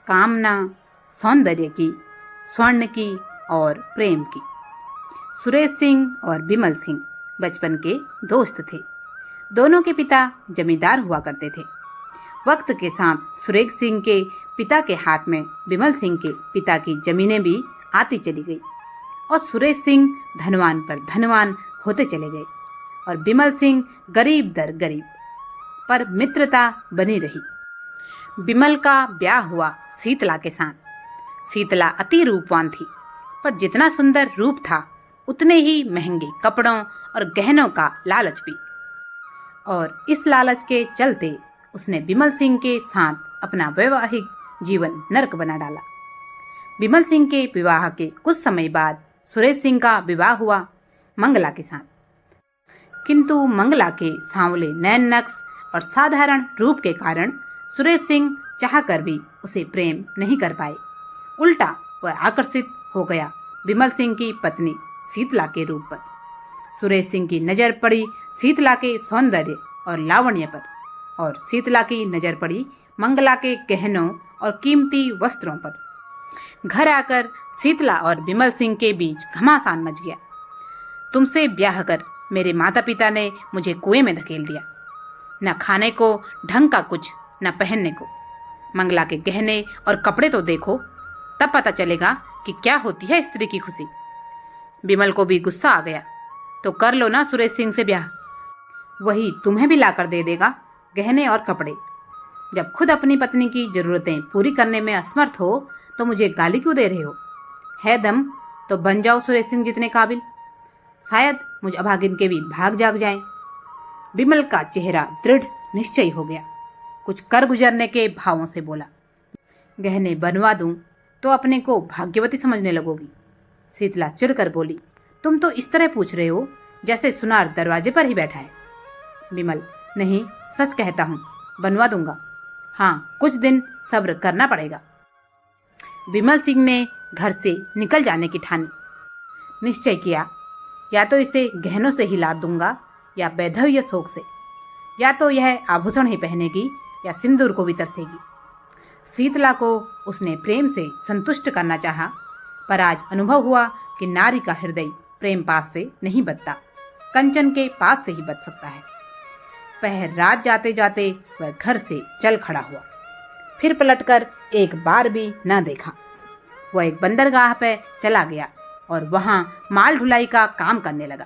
कामना, सौंदर्य की, स्वर्ण की और प्रेम की। सुरेश सिंह और बिमल सिंह बचपन के दोस्त थे। दोनों के पिता जमींदार हुआ करते थे। वक्त के साथ सुरेश सिंह के पिता के हाथ में बिमल सिंह के पिता की जमीनें भी आती चली गई और सुरेश सिंह धनवान पर धनवान होते चले गए और बिमल सिंह गरीब दर गरीब, पर मित्रता बनी रही। बिमल का ब्याह हुआ शीतला के साथ। शीतला अति रूपवान थी, पर जितना सुंदर रूप था उतने ही महंगे कपड़ों और गहनों का लालच भी। और इस लालच के चलते उसने बिमल सिंह के साथ अपना वैवाहिक जीवन नर्क बना डाला। बिमल सिंह के विवाह के कुछ समय बाद सुरेश सिंह का विवाह हुआ मंगला के साथ। किंतु मंगला के सांवले नैन नक्श और साधारण रूप के कारण सुरेश सिंह चाहकर भी उसे प्रेम नहीं कर पाए। उल्टा वह आकर्षित हो गया बिमल सिंह की पत्नी शीतला के रूप पर। सुरेश सिंह की नजर पड़ी शीतला के सौंदर्य और लावण्य पर, और शीतला की नजर पड़ी मंगला के गहनों और कीमती वस्त्रों पर। घर आकर शीतला और बिमल सिंह के बीच घमासान मच गया। तुमसे ब्याह कर मेरे माता पिता ने मुझे कुएं में धकेल दिया। न खाने को ढंग का कुछ, न पहनने को। मंगला के गहने और कपड़े तो देखो, तब पता चलेगा कि क्या होती है स्त्री की खुशी। बिमल को भी गुस्सा आ गया। तो कर लो ना सुरेश सिंह से ब्याह, वही तुम्हें भी लाकर दे देगा गहने और कपड़े। जब खुद अपनी पत्नी की जरूरतें पूरी करने में असमर्थ हो तो मुझे गाली क्यों दे रहे हो? है दम तो बन जाओ सुरेश सिंह जितने काबिल। शायद मुझ अभागिन के भी भाग जाग जाएं। बिमल का चेहरा दृढ़ निश्चय हो गया। कुछ कर गुजरने के भावों से बोला, गहने बनवा दूं तो अपने को भाग्यवती समझने लगोगी। शीतला चिढ़कर बोली, तुम तो इस तरह पूछ रहे हो जैसे सुनार दरवाजे पर ही बैठा है। बिमल, नहीं, सच कहता हूँ, बनवा दूंगा। हाँ, कुछ दिन सब्र करना पड़ेगा। बिमल सिंह ने घर से निकल जाने की ठानी। निश्चय किया, या तो इसे गहनों से ही लाद दूंगा या वैधव्य शोक से, या तो यह आभूषण ही पहनेगी या सिंदूर को भी तरसेगी। शीतला को उसने प्रेम से संतुष्ट करना चाहा, पर आज अनुभव हुआ कि नारी का हृदय प्रेम पास से नहीं बचता, कंचन के पास से ही बच सकता है। पहर रात जाते जाते वह घर से चल खड़ा हुआ, फिर पलटकर एक बार भी न देखा। वह एक बंदरगाह पे चला गया और वहां माल ढुलाई का काम करने लगा।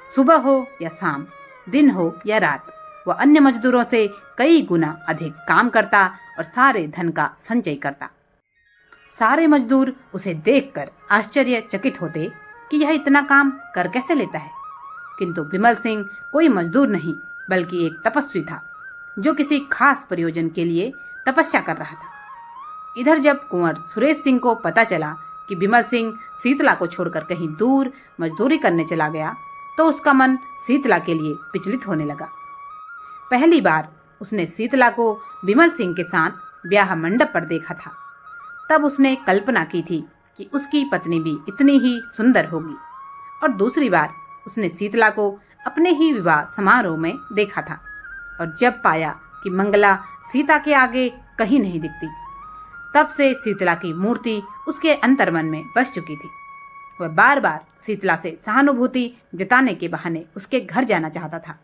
सुबह हो या शाम, दिन हो या रात, वह अन्य मजदूरों से कई गुना अधिक काम करता और सारे धन का संचय करता। सारे मजदूर उसे देखकर आश्चर्यचकित होते कि यह इतना काम कर कैसे लेता है। किंतु बिमल सिंह कोई मजदूर नहीं बल्कि एक तपस्वी था, जो किसी खास प्रयोजन के लिए तपस्या कर रहा था। इधर जब कुंवर सुरेश सिंह को पता चला कि बिमल सिंह शीतला को छोड़कर कहीं दूर मजदूरी करने चला गया, तो उसका मन शीतला के लिए विचलित होने लगा। पहली बार उसने शीतला को बिमल सिंह के साथ ब्याह मंडप पर देखा था। तब उसने कल्पना की थी कि उसकी पत्नी भी इतनी ही सुंदर होगी, और दूसरी बार उसने शीतला को अपने ही विवाह समारोह में देखा था, और जब पाया कि मंगला सीता के आगे कहीं नहीं दिखती, तब से शीतला की मूर्ति उसके अंतर्मन में बस चुकी थी। वह बार बार शीतला से सहानुभूति जताने के बहाने उसके घर जाना चाहता था,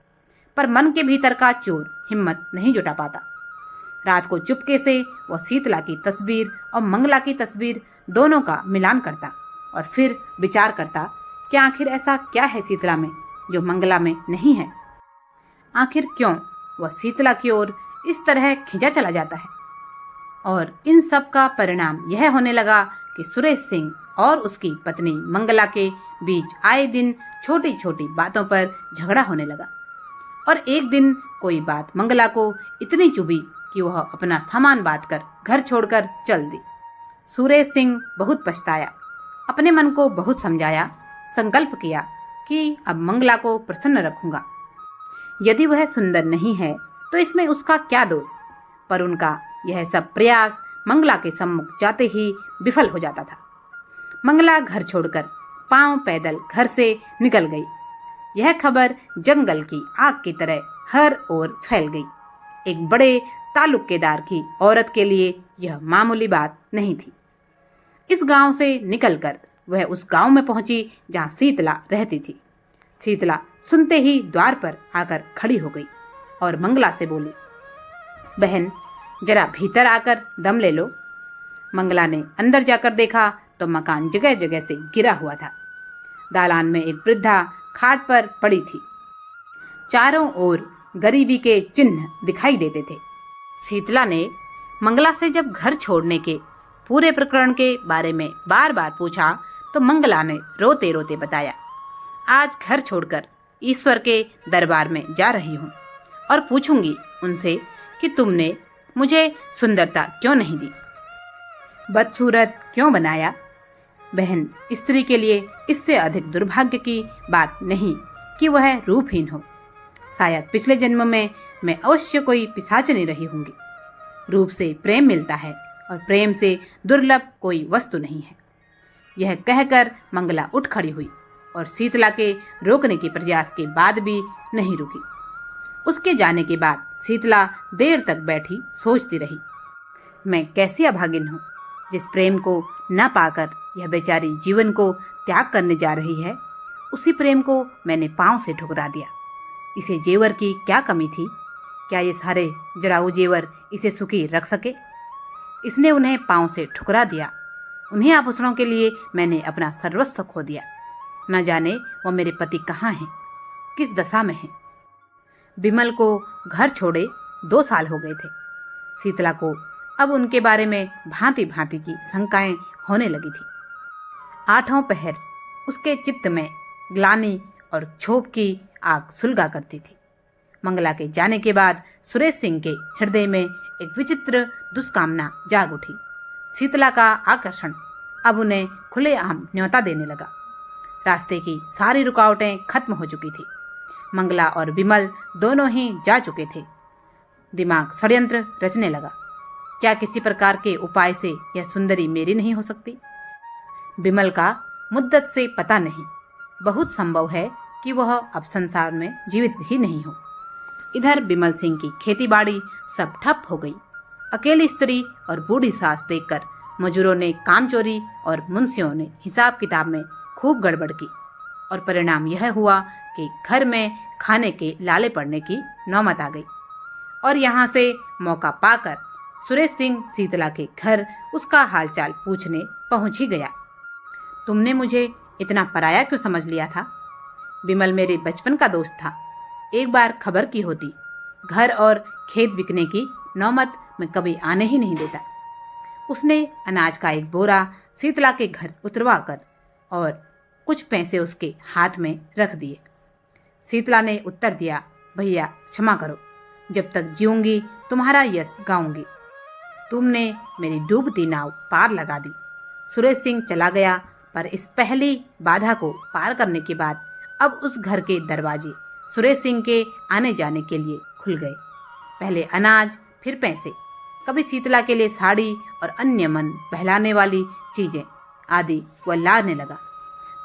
पर मन के भीतर का चोर हिम्मत नहीं जुटा पाता। रात को चुपके से वह शीतला की तस्वीर और मंगला की तस्वीर दोनों का मिलान करता और फिर विचार करता कि आखिर ऐसा क्या है शीतला में जो मंगला में नहीं है। आखिर क्यों वह शीतला की ओर इस तरह खिंचा चला जाता है। और इन सब का परिणाम यह होने लगा कि सुरेश सिंह और उसकी पत्नी मंगला के बीच आए दिन छोटी छोटी बातों पर झगड़ा होने लगा। और एक दिन कोई बात मंगला को इतनी चुभी कि वह अपना सामान बांध कर घर छोड़कर चल दी। सुरेश सिंह बहुत पछताया, अपने मन को बहुत समझाया, संकल्प किया कि अब मंगला को प्रसन्न रखूंगा। यदि वह सुंदर नहीं है तो इसमें उसका क्या दोष। पर उनका यह सब प्रयास मंगला के सम्मुख जाते ही विफल हो जाता था। मंगला घर छोड़कर पांव पैदल घर से निकल गई। यह खबर जंगल की आग की तरह हर ओर फैल गई। एक बड़े ताल्लुकेदार की औरत के लिए यह मामूली बात नहीं थी। इस गांव से निकलकर वह उस गांव में पहुंची जहां शीतला रहती थी। शीतला सुनते ही द्वार पर आकर खड़ी हो गई और मंगला से बोली, बहन जरा भीतर आकर दम ले लो। मंगला ने अंदर जाकर देखा तो मकान जगह जगह से गिरा हुआ था। दालान में एक वृद्धा खाट पर पड़ी थी। चारों ओर गरीबी के चिन्ह दिखाई देते थे। शीतला ने मंगला से जब घर छोड़ने के पूरे प्रकरण के बारे में बार बार पूछा तो मंगला ने रोते रोते बताया, आज घर छोड़कर ईश्वर के दरबार में जा रही हूँ और पूछूंगी उनसे कि तुमने मुझे सुंदरता क्यों नहीं दी, बदसूरत क्यों बनाया। बहन, स्त्री के लिए इससे अधिक दुर्भाग्य की बात नहीं कि वह रूपहीन हो। शायद पिछले जन्म में मैं अवश्य कोई पिशाचनी रही होंगी। रूप से प्रेम मिलता है और प्रेम से दुर्लभ कोई वस्तु नहीं है। यह कहकर मंगला उठ खड़ी हुई और शीतला के रोकने के प्रयास के बाद भी नहीं रुकी। उसके जाने के बाद शीतला देर तक बैठी सोचती रही, मैं कैसी अभागिन हूँ जिस प्रेम को न पाकर यह बेचारी जीवन को त्याग करने जा रही है। उसी प्रेम को मैंने पांव से ठुकरा दिया। इसे जेवर की क्या कमी थी? क्या ये सारे जराऊ जेवर इसे सुखी रख सके? इसने उन्हें पांव से ठुकरा दिया। उन्हीं आभूषणों के लिए मैंने अपना सर्वस्व खो दिया। न जाने वो मेरे पति कहाँ हैं, किस दशा में हैं। बिमल को घर छोड़े 2 साल हो गए थे। शीतला को अब उनके बारे में भांति भांति की शंकाएं होने लगी थी। 8वां पहर उसके चित्त में ग्लानि और क्षोभ की आग सुलगा करती थी। मंगला के जाने के बाद सुरेश सिंह के हृदय में एक विचित्र दुष्कामना जाग उठी। शीतला का आकर्षण अब उन्हें खुलेआम न्योता देने लगा। रास्ते की सारी रुकावटें खत्म हो चुकी थी। मंगला और विमल दोनों ही जा चुके थे। दिमाग षड्यंत्र रचने लगा। क्या किसी प्रकार के उपाय से यह सुंदरी मेरी नहीं हो सकती? विमल का मुद्दत से पता नहीं। बहुत संभव है कि वह अब संसार में जीवित ही नहीं हो। इधर विमल सिंह की खेतीबाड़ी सब ठप हो गई। अकेली स्त्री और बूढ़ी सास देखकर मजूरों ने काम चोरी और मुंशियों ने हिसाब किताब में खूब गड़बड़ की और परिणाम यह हुआ कि घर में खाने के लाले पड़ने की नौबत आ गई। और यहाँ से मौका पाकर सुरेश सिंह शीतला के घर उसका हालचाल पूछने पहुंच ही गया। तुमने मुझे इतना पराया क्यों समझ लिया था? विमल मेरे बचपन का दोस्त था। एक बार खबर की होती, घर और खेत बिकने की नौबत में कभी आने ही नहीं देता। उसने अनाज का एक बोरा शीतला के घर उतरवा कर और कुछ पैसे उसके हाथ में रख दिए। शीतला ने उत्तर दिया, भैया क्षमा करो, जब तक जीऊंगी तुम्हारा यश गाऊंगी। तुमने मेरी डूबती नाव पार लगा दी। सुरेश सिंह चला गया, पर इस पहली बाधा को पार करने के बाद अब उस घर के दरवाजे सुरेश सिंह के आने जाने के लिए खुल गए। पहले अनाज, फिर पैसे, कभी शीतला के लिए साड़ी और अन्य मन बहलाने वाली चीजें आदि वह लाने लगा।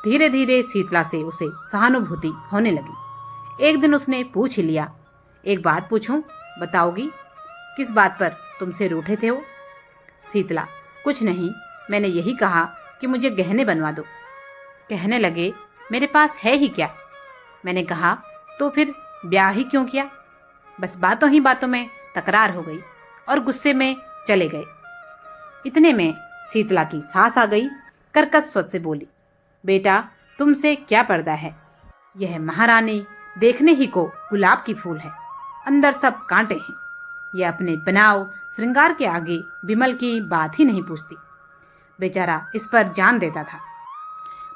धीरे धीरे शीतला से उसे सहानुभूति होने लगी। एक दिन उसने पूछ ही लिया, एक बात पूछूं, बताओगी? किस बात पर तुमसे रूठे थे वो? शीतला, कुछ नहीं, मैंने यही कहा कि मुझे गहने बनवा दो। कहने लगे, मेरे पास है ही क्या? मैंने कहा, तो फिर ब्याह ही क्यों किया? बस बातों ही बातों में तकरार हो गई और गुस्से में चले गए। इतने में शीतला की सास आ गई। कर्कश स्वर से बोली, बेटा तुमसे क्या पर्दा है? यह महारानी देखने ही को गुलाब की फूल है, अंदर सब कांटे हैं। यह अपने बनाव श्रृंगार के आगे विमल की बात ही नहीं पूछती। बेचारा इस पर जान देता था,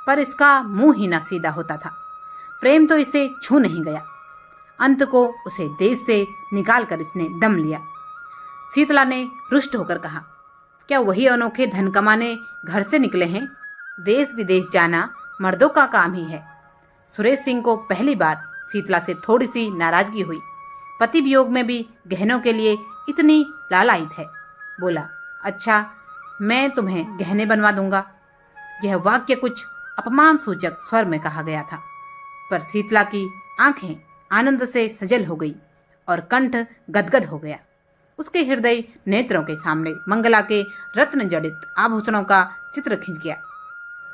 पर इसका मुंह ही न सीधा होता था। प्रेम तो इसे छू नहीं गया। अंत को उसे देश से निकालकर इसने दम लिया। शीतला ने रुष्ट होकर कहा, क्या वही अनोखे धन कमाने घर से निकले हैं? देश विदेश जाना मर्दों का काम ही है। सुरेश सिंह को पहली बार शीतला से थोड़ी सी नाराजगी हुई। पति वियोग में भी गहनों के लिए इतनी लालायित है। बोला, अच्छा मैं तुम्हें गहने बनवा दूंगा। यह वाक्य कुछ अपमान सूचक स्वर में कहा गया था, पर शीतला की आंखें आनंद से सजल हो गई और कंठ गदगद हो गया। उसके हृदय नेत्रों के सामने मंगला के रत्न जड़ित आभूषणों का चित्र खिंच गया।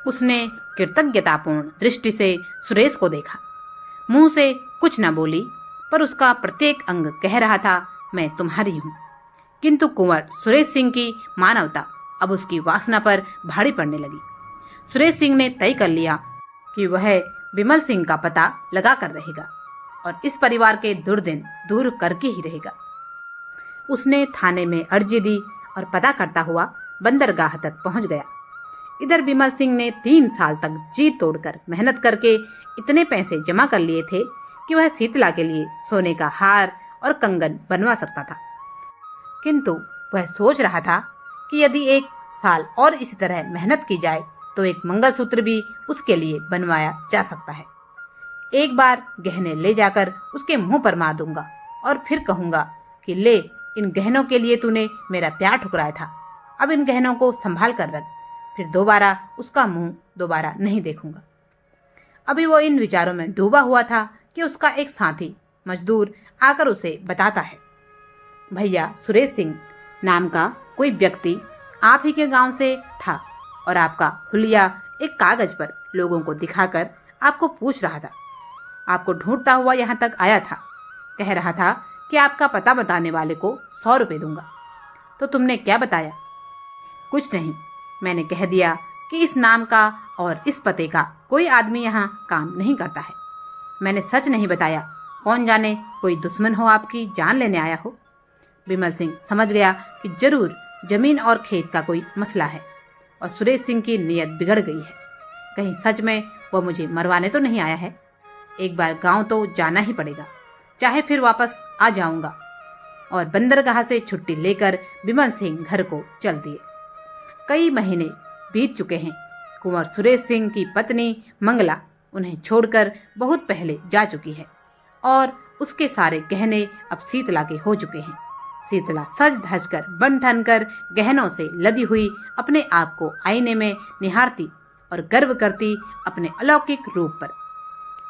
उसने कृतज्ञतापूर्ण दृष्टि से सुरेश को देखा। मुंह से कुछ न बोली, पर उसका प्रत्येक अंग कह रहा था, मैं तुम्हारी हूं। किंतु कुंवर सुरेश सिंह की मानवता अब उसकी वासना पर भारी पड़ने लगी। सुरेश सिंह ने तय कर लिया कि वह विमल सिंह का पता लगा कर रहेगा और इस परिवार के दुर्दिन दूर करके ही रहेगा। उसने थाने में अर्जी दी और पता करता हुआ बंदरगाह तक पहुंच गया। इधर विमल सिंह ने 3 साल तक जी तोड़कर मेहनत करके इतने पैसे जमा कर लिए थे कि वह शीतला के लिए सोने का हार और कंगन बनवा सकता था। किंतु वह सोच रहा था कि यदि 1 साल और इसी तरह मेहनत की जाए तो एक मंगलसूत्र भी उसके लिए बनवाया जा सकता है। एक बार गहने ले जाकर उसके मुंह पर मार दूंगा और फिर कहूंगा कि ले, इन गहनों के लिए तूने मेरा प्यार ठुकराया था, अब इन गहनों को संभाल कर रख। फिर दोबारा उसका मुंह दोबारा नहीं देखूंगा। अभी वो इन विचारों में डूबा हुआ था कि उसका एक साथी मजदूर आकर उसे बताता है, भैया सुरेश सिंह नाम का कोई व्यक्ति आप ही के गांव से था और आपका हुलिया एक कागज पर लोगों को दिखाकर आपको पूछ रहा था। आपको ढूंढता हुआ यहाँ तक आया था। कह रहा था कि आपका पता बताने वाले को 100 रुपये दूंगा। तो तुमने क्या बताया? कुछ नहीं, मैंने कह दिया कि इस नाम का और इस पते का कोई आदमी यहाँ काम नहीं करता है। मैंने सच नहीं बताया, कौन जाने कोई दुश्मन हो आपकी जान लेने आया हो। विमल सिंह समझ गया कि जरूर जमीन और खेत का कोई मसला है और सुरेश सिंह की नीयत बिगड़ गई है। कहीं सच में वो मुझे मरवाने तो नहीं आया है। एक बार गांव तो जाना ही पड़ेगा, चाहे फिर वापस आ जाऊंगा। और बंदरगाह से छुट्टी लेकर विमल सिंह घर को चल दिए। कई महीने बीत चुके हैं। कुंवर सुरेश सिंह की पत्नी मंगला उन्हें छोड़कर बहुत पहले जा चुकी है और उसके सारे गहने अब शीतला के हो चुके हैं। शीतला सज धज कर बन ठन कर गहनों से लदी हुई अपने आप को आईने में निहारती और गर्व करती अपने अलौकिक रूप पर।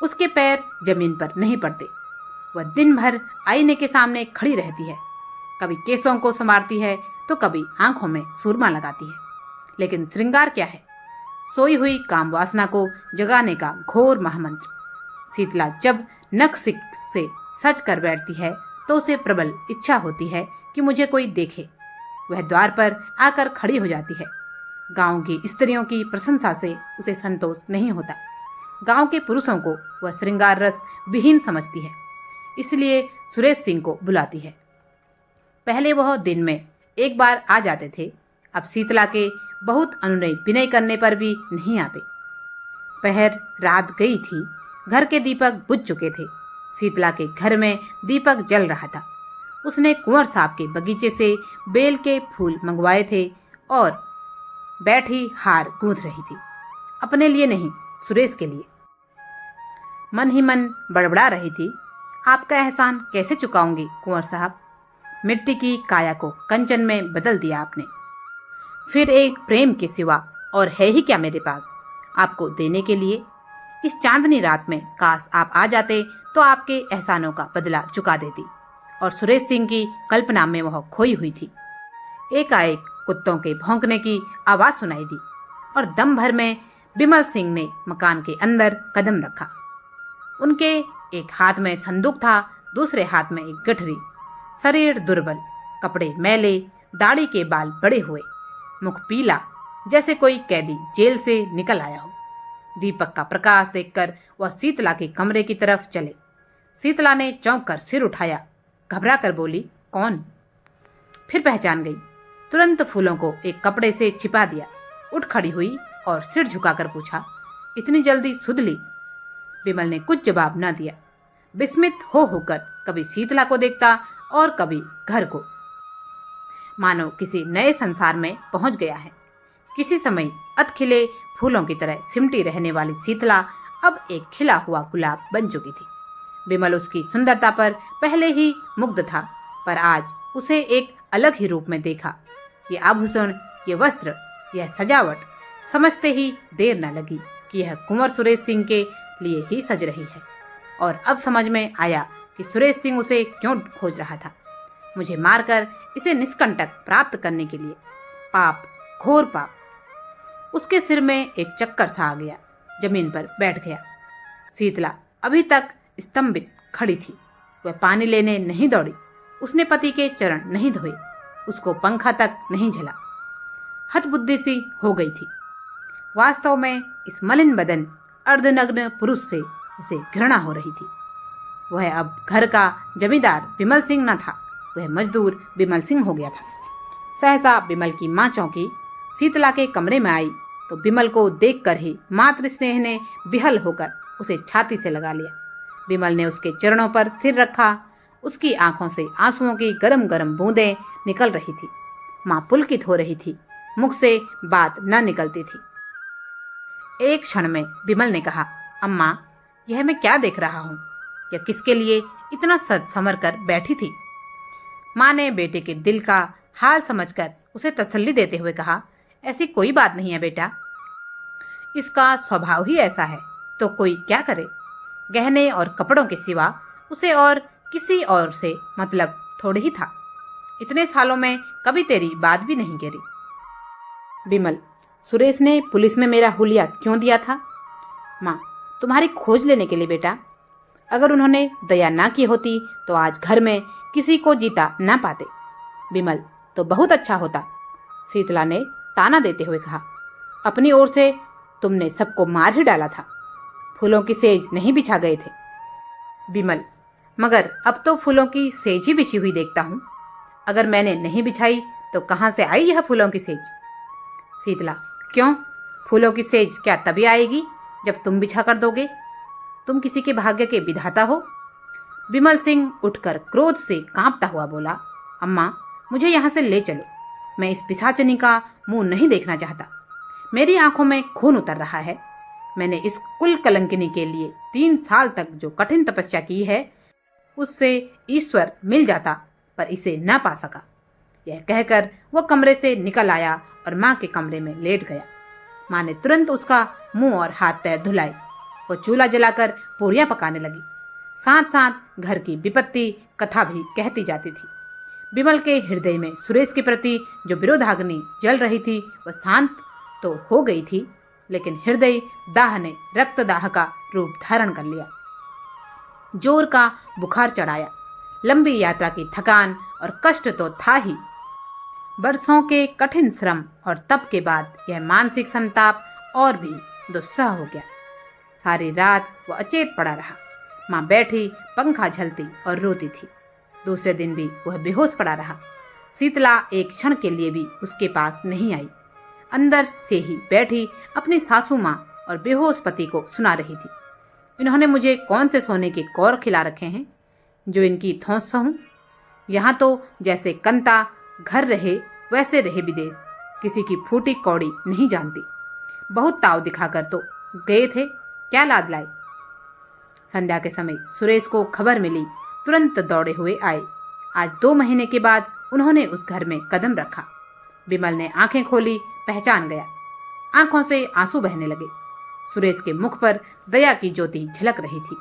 उसके पैर जमीन पर नहीं पड़ते। वह दिन भर आईने के सामने खड़ी रहती है, कभी केसों को संवारती है तो कभी आंखों में सुरमा लगाती है। लेकिन श्रृंगार क्या है? सोई हुई काम वासना को जगाने का घोर महामंत्र। शीतला जब नख से सच कर बैठती है तो उसे प्रबल इच्छा होती है कि मुझे कोई देखे। वह द्वार पर आकर खड़ी हो जाती है। गांव की स्त्रियों की प्रशंसा से उसे संतोष नहीं होता। गांव के पुरुषों को वह श्रृंगार रस विहीन समझती है, इसलिए सुरेश सिंह को बुलाती है। पहले वह दिन में एक बार आ जाते थे, अब शीतला के बहुत अनुनय विनय करने पर भी नहीं आते। पहर रात गई थी, घर के दीपक बुझ चुके थे। शीतला के घर में दीपक जल रहा था। उसने कुंवर साहब के बगीचे से बेल के फूल मंगवाए थे और बैठी हार गूंथ रही थी, अपने लिए नहीं, सुरेश के लिए। मन ही मन बड़बड़ा रही थी, आपका एहसान कैसे चुकाऊंगी कुंवर साहब? मिट्टी की काया को कंचन में बदल दिया आपने। फिर एक प्रेम के सिवा और है ही क्या मेरे पास आपको देने के लिए? इस चांदनी रात में काश आप आ जाते तो आपके एहसानों का बदला चुका देती। और सुरेश सिंह की कल्पना में वह खोई हुई थी। एकाएक कुत्तों के भौंकने की आवाज सुनाई दी और दम भर में विमल सिंह ने मकान के अंदर कदम रखा। उनके एक हाथ में संदूक था, दूसरे हाथ में एक गठरी। शरीर दुर्बल, कपड़े मैले, दाढ़ी के बाल बड़े हुए, मुख पीला जैसे कोई कैदी जेल से निकल आया हो। दीपक का प्रकाश देखकर वह शीतला के कमरे की तरफ चले। शीतला ने चौंक कर सिर उठाया, घबरा कर बोली, कौन? फिर पहचान गई। तुरंत फूलों को एक कपड़े से छिपा दिया, उठ खड़ी हुई और सिर झुकाकर पूछा, इतनी जल्दी सुध ली? विमल ने कुछ जवाब न दिया। विस्मित होकर कभी शीतला को देखता और कभी घर को, मानो किसी नए संसार में पहुंच गया है। किसी समय अधखिले फूलों की तरह सिमटी रहने वाली शीतला अब एक खिला हुआ गुलाब बन चुकी थी। विमल उसकी सुंदरता पर पहले ही मुग्ध था, पर आज उसे एक अलग ही रूप में देखा। ये आभूषण, ये वस्त्र, यह सजावट, समझते ही देर न लगी कि यह कुंवर सुरेश सिंह के लिए ही सज रही है। और अब समझ में आया कि सुरेश सिंह उसे क्यों खोज रहा था। मुझे मारकर इसे निष्कंटक प्राप्त करने के लिए। पाप, घोर पाप। उसके सिर में एक चक्कर सा आ गया, जमीन पर बैठ गया। शीतला अभी तक स्तंभित खड़ी थी। वह पानी लेने नहीं दौड़ी, उसने पति के चरण नहीं धोए, उसको पंखा तक नहीं झला। हतबुद्धि सी हो गई थी। वास्तव में इस मलिन बदन अर्धनग्न पुरुष से उसे घृणा हो रही थी। वह अब घर का जमींदार विमल सिंह न था, वह मजदूर विमल सिंह हो गया था। सहसा विमल की माँ चौंकी, शीतला के कमरे में आई तो विमल को देखकर ही मातृ स्नेह ने विहल होकर उसे छाती से लगा लिया। विमल ने उसके चरणों पर सिर रखा। उसकी आंखों से आंसुओं की गरम गरम बूंदें निकल रही थी। माँ पुलकित हो रही थी, मुख से बात न निकलती थी। एक क्षण में विमल ने कहा, अम्मा, यह मैं क्या देख रहा हूँ? यह किसके लिए इतना सज संवर कर बैठी थी? माँ ने बेटे के दिल का हाल समझकर उसे तसल्ली देते हुए कहा, ऐसी कोई बात नहीं है बेटा, इसका स्वभाव ही ऐसा है, तो कोई क्या करे। गहने और कपड़ों के सिवा उसे और किसी और से मतलब थोड़े ही था। इतने सालों में कभी तेरी बात भी नहीं गिरी। विमल, सुरेश ने पुलिस में मेरा हुलिया क्यों दिया था? माँ, तुम्हारी खोज लेने के लिए बेटा। अगर उन्होंने दया ना की होती तो आज घर में किसी को जीता ना पाते। विमल, तो बहुत अच्छा होता, शीतला ने ताना देते हुए कहा। अपनी ओर से तुमने सबको मार ही डाला था, फूलों की सेज नहीं बिछा गए थे। विमल, मगर अब तो फूलों की सेज ही बिछी हुई देखता हूँ। अगर मैंने नहीं बिछाई तो कहाँ से आई यह फूलों की सेज? शीतला, क्यों? फूलों की सेज क्या तभी आएगी जब तुम बिछा कर दोगे? तुम किसी के भाग्य के विधाता हो। विमल सिंह उठकर क्रोध से कांपता हुआ बोला, अम्मा, मुझे यहाँ से ले चलो। मैं इस पिशाचनी का मुंह नहीं देखना चाहता। मेरी आंखों में खून उतर रहा है। मैंने इस कुल कलंकिनी के लिए 3 साल तक जो कठिन तपस्या की है, उससे ईश्वर मिल जाता, पर इसे न पा सका। यह कहकर वह कमरे से निकल आया और माँ के कमरे में लेट गया। माँ ने तुरंत उसका मुंह और हाथ पैर धुलाए। वो चूल्हा जलाकर पूरियां पकाने लगी। साथ साथ घर की विपत्ति कथा भी कहती जाती थी। विमल के हृदय में सुरेश के प्रति जो विरोधाग्नि जल रही थी वह शांत तो हो गई थी, लेकिन हृदय दाह ने रक्तदाह का रूप धारण कर लिया। जोर का बुखार चढ़ाया। लंबी यात्रा की थकान और कष्ट तो था ही, बरसों के कठिन श्रम और तप के बाद यह मानसिक संताप और भी दुस्सह हो गया। सारी रात वह अचेत पड़ा रहा। माँ बैठी पंखा झलती और रोती थी। दूसरे दिन भी वह बेहोश पड़ा रहा। शीतला एक क्षण के लिए भी उसके पास नहीं आई। अंदर से ही बैठी अपनी सासू माँ और बेहोश पति को सुना रही थी, इन्होंने मुझे कौन से सोने के कौर खिला रखे हैं जो इनकी ठोंस सहूं। यहाँ तो जैसे कंता घर रहे वैसे रहे विदेश, किसी की फूटी कौड़ी नहीं जानती। बहुत ताव दिखाकर तो गए थे, क्या लाद लाए। संध्या के समय सुरेश को खबर मिली, तुरंत दौड़े हुए आए। आज 2 महीने के बाद उन्होंने उस घर में कदम रखा। विमल ने आंखें खोली, पहचान गया। आंखों से आंसू बहने लगे। सुरेश के मुख पर दया की ज्योति झलक रही थी।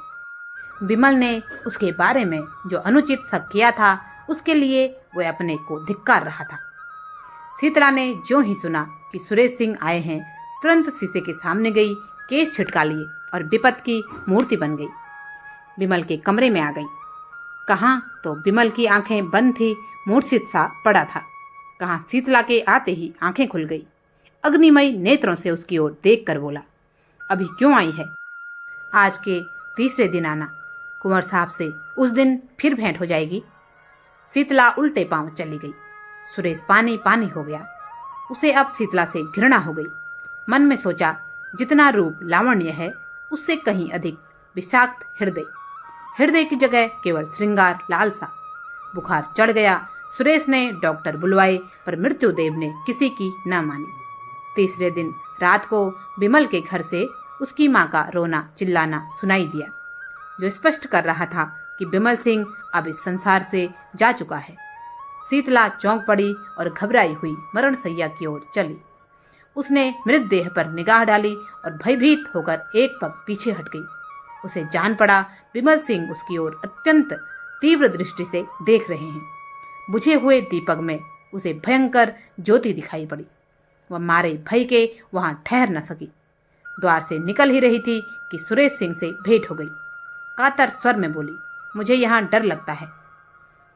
विमल ने उसके बारे में जो अनुचित शक किया था, उसके लिए वह अपने को धिक्कार रहा था। शीतला ने ज्यों ही सुना कि सुरेश सिंह आए हैं, तुरंत शीशे के सामने गई, केस छिटका लिए और विपत की मूर्ति बन गई। विमल के कमरे में आ गई। कहाँ तो विमल की आंखें बंद थी, मूर्छित सा पड़ा था। कहाँ शीतला के आते ही आंखें खुल गई। अग्निमय नेत्रों से उसकी ओर देखकर बोला, अभी क्यों आई है? आज के तीसरे दिन आना, कुंवर साहब से उस दिन फिर भेंट हो जाएगी। शीतला उल्टे पांव चली गई। सुरेश पानी पानी हो गया। उसे अब शीतला से घृणा हो गई। मन में सोचा, जितना रूप लावण्य है उससे कहीं अधिक विषाक्त हृदय। हृदय की जगह केवल श्रृंगार लालसा। बुखार चढ़ गया। सुरेश ने डॉक्टर बुलवाए, पर मृत्युदेव ने किसी की न मानी। तीसरे दिन रात को विमल के घर से उसकी माँ का रोना चिल्लाना सुनाई दिया, जो स्पष्ट कर रहा था कि विमल सिंह अब इस संसार से जा चुका है। शीतला चौंक पड़ी और घबराई हुई मरण सैया की ओर चली। उसने मृतदेह पर निगाह डाली और भयभीत होकर एक पग पीछे हट गई। उसे जान पड़ा विमल सिंह उसकी ओर अत्यंत तीव्र दृष्टि से देख रहे हैं। बुझे हुए दीपक में उसे भयंकर ज्योति दिखाई पड़ी। वह मारे भय के वहां ठहर न सकी। द्वार से निकल ही रही थी कि सुरेश सिंह से भेंट हो गई। कातर स्वर में बोली, मुझे यहाँ डर लगता है।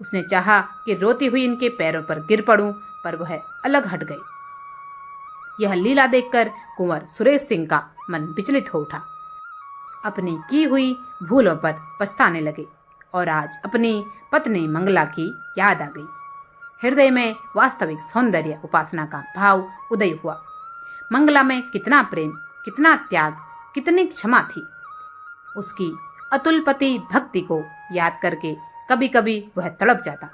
उसने चाहा कि रोती हुई इनके पैरों पर गिर पड़ूं, पर वह अलग हट गए। यह लीला देखकर कुंवर सुरेश सिंह का मन विचलित हो उठा। अपनी की हुई भूलों पर पछताने लगे और आज अपनी पत्नी मंगला की याद आ गई। हृदय में वास्तविक सौंदर्य उपासना का भाव उदय हुआ। मंगला में कितना प्रेम, कितना त्याग, कितनी क्षमा थी। उसकी अतुलपति भक्ति को याद करके कभी कभी वह तड़प जाता।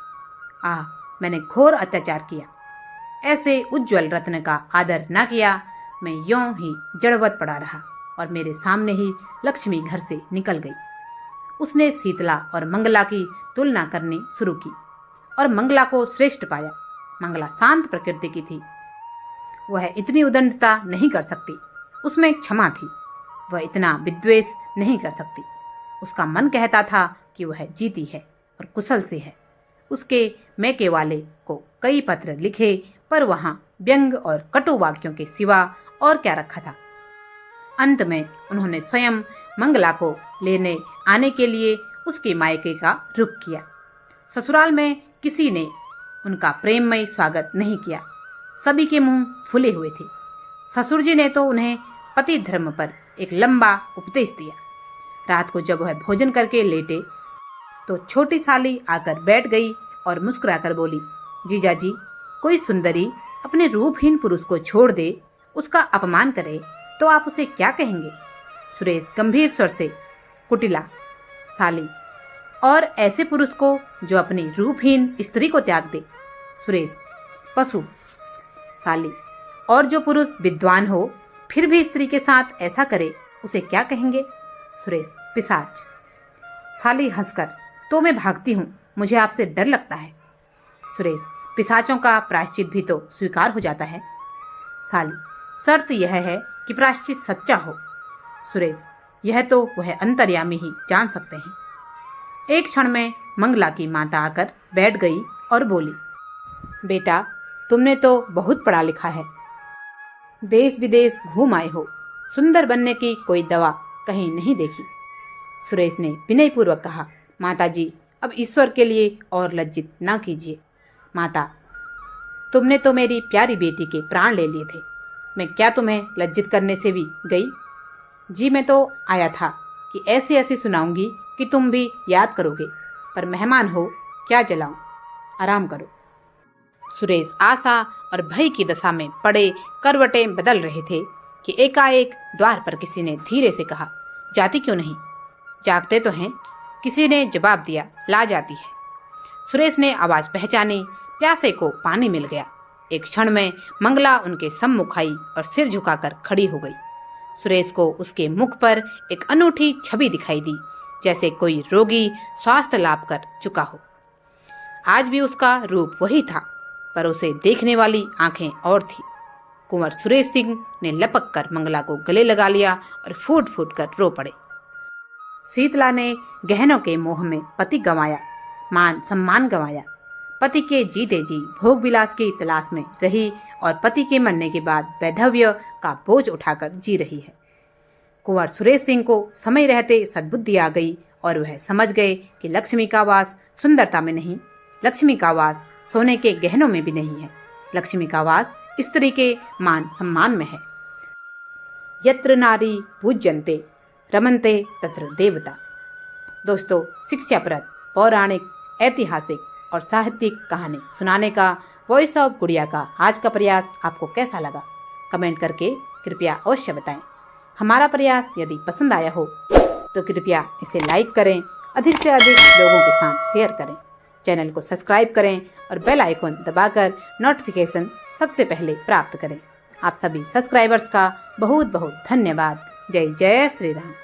आह, मैंने घोर अत्याचार किया। ऐसे उज्जवल रत्न का आदर न किया। मैं यों ही जड़वत पड़ा रहा और मेरे सामने ही लक्ष्मी घर से निकल गई। उसने शीतला और मंगला की तुलना करनी शुरू की और मंगला को श्रेष्ठ पाया। मंगला शांत प्रकृति की थी। वह इतनी उदंडता नहीं कर सकती। उसमें क्षमा थी। वह इतना विद्वेष नहीं कर सकती। उसका मन कहता था कि वह जीती है और कुशल से है। उसके मैके वाले को कई पत्र लिखे, पर वहां व्यंग और कटु वाक्यों के सिवा और क्या रखा था। अंत में उन्होंने स्वयं मंगला को लेने आने के लिए उसके मायके का रुख किया। ससुराल में किसी ने उनका प्रेममय स्वागत नहीं किया। सभी के मुंह फुले हुए थे। ससुर जी ने तो उन्हें पति धर्म पर एक लंबा उपदेश दिया। रात को जब वह भोजन करके लेटे तो छोटी साली आकर बैठ गई और मुस्कुराकर बोली, जीजा जी, कोई सुंदरी अपने रूपहीन पुरुष को छोड़ दे, उसका अपमान करे तो आप उसे क्या कहेंगे? सुरेश गंभीर स्वर से, कुटिला। साली, और ऐसे पुरुष को जो अपनी रूपहीन स्त्री को त्याग दे? सुरेश, पशु। साली, और जो पुरुष विद्वान हो फिर भी स्त्री के साथ ऐसा करे, उसे क्या कहेंगे? सुरेश, पिशाच। साली हंसकर, तो मैं भागती हूँ, मुझे आपसे डर लगता है। सुरेश, पिशाचों का प्रायश्चित भी तो स्वीकार हो जाता है। साली, शर्त यह है कि प्रायश्चित सच्चा हो। सुरेश, यह तो वह अंतर्यामी ही जान सकते हैं। एक क्षण में मंगला की माता आकर बैठ गई और बोली, बेटा, तुमने तो बहुत पढ़ा लिखा है, देश विदेश घूम आए हो, सुंदर बनने की कोई दवा कहीं नहीं देखी। सुरेश ने विनयपूर्वक कहा, माताजी, अब ईश्वर के लिए और लज्जित ना कीजिए। माता, तुमने तो मेरी प्यारी बेटी के प्राण ले लिए थे। मैं क्या तुम्हें लज्जित करने से भी गई? जी, मैं तो आया था कि ऐसी ऐसी सुनाऊंगी कि तुम भी याद करोगे, पर मेहमान हो, क्या जलाऊं, आराम करो। सुरेश आशा और भय की दशा में पड़े करवटें बदल रहे थे कि एकाएक द्वार पर किसी ने धीरे से कहा, जाती क्यों नहीं? जागते तो हैं। किसी ने जवाब दिया, ला जाती है। सुरेश ने आवाज पहचानी। प्यासे को पानी मिल गया। एक क्षण में मंगला उनके सम्मुख आई और सिर झुकाकर खड़ी हो गई। सुरेश को उसके मुख पर एक अनूठी छवि दिखाई दी, जैसे कोई रोगी स्वास्थ्य लाभ कर चुका हो। आज भी उसका रूप वही था, पर उसे देखने वाली आंखें और थी। कुंवर सुरेश सिंह ने लपक कर मंगला को गले लगा लिया और फूट फूट कर रो पड़े। शीतला ने गहनों के मोह में पति गंवाया, मान सम्मान गंवाया। पति के जीते जी भोग विलास की तलाश में रही और पति के मरने के बाद वैधव्य का बोझ उठाकर जी रही है। कुंवर सुरेश सिंह को समय रहते सद्बुद्धि आ गई और वह समझ गए कि लक्ष्मी का वास सुंदरता में नहीं, लक्ष्मी का वास सोने के गहनों में भी नहीं है। लक्ष्मी का वास स्त्री के मान सम्मान में है। यत्र नारी पूज्यन्ते रमन्ते तत्र देवता। दोस्तों, शिक्षाप्रद, पौराणिक, ऐतिहासिक और साहित्यिक कहानी सुनाने का वॉइस ऑफ गुड़िया का आज का प्रयास आपको कैसा लगा? कमेंट करके कृपया अवश्य बताएं। हमारा प्रयास यदि पसंद आया हो तो कृपया इसे लाइक करें, अधिक से अधिक लोगों के साथ शेयर करें, चैनल को सब्सक्राइब करें और बेल आइकन दबाकर नोटिफिकेशन सबसे पहले प्राप्त करें। आप सभी सब्सक्राइबर्स का बहुत बहुत धन्यवाद। जय जय श्री राम।